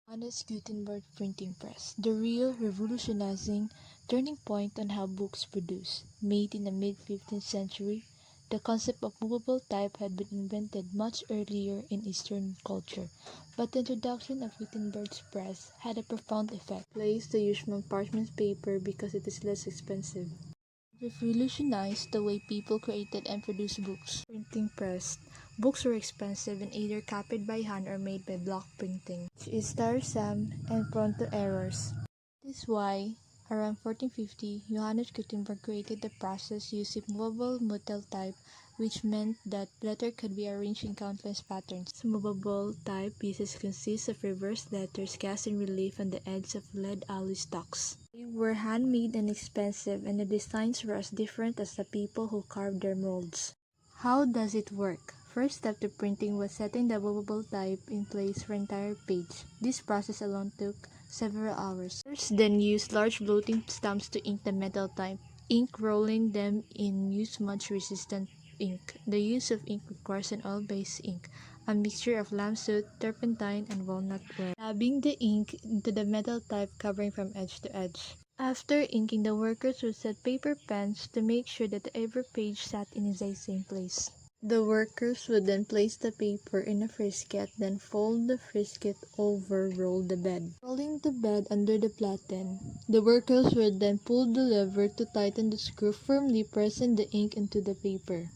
Johannes Gutenberg printing press, the real revolutionizing turning point on how books produce. Made in the mid-15th century, the concept of movable type had been invented much earlier in Eastern culture, but the introduction of Gutenberg's press had a profound effect. Replaced the usual parchment paper because it is less expensive. Revolutionized the way people created and produced books. Printing press. Books were expensive and either copied by hand or made by block printing, which is tiresome and prone to errors. This is why, around 1450, Johannes Gutenberg created the process using movable metal type, which meant that letter could be arranged in countless patterns. This movable type pieces consist of reversed letters cast in relief on the edges of lead alloy stocks. They were handmade and expensive, and the designs were as different as the people who carved their molds. How does it work? First step to printing was setting the movable type in place for entire page. This process alone took several hours. First, then used large bloating stamps to ink the metal type. Ink rolling them in used smudge-resistant ink. The use of ink requires an oil-based ink, a mixture of lamb soot, turpentine, and walnut oil. Dabbing the ink into the metal type, covering from edge to edge. After inking, the workers would set paper pans to make sure that every page sat in its same place. The workers would then place the paper in a frisket, then fold the frisket over roll the bed. Rolling the bed under the platen, the workers would then pull the lever to tighten the screw, firmly pressing the ink into the paper.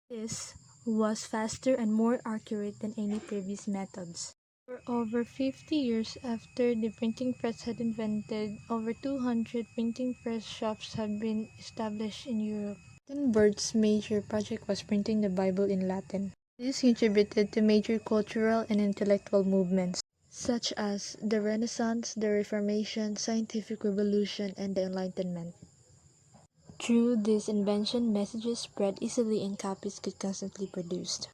This was faster and more accurate than any previous methods. For over 50 years after the printing press had invented, over 200 printing press shops have been established in Europe. Gutenberg's major project was printing the Bible in Latin. This contributed to major cultural and intellectual movements, such as the Renaissance, the Reformation, Scientific Revolution, and the Enlightenment. Through this invention, messages spread easily and copies could constantly be produced.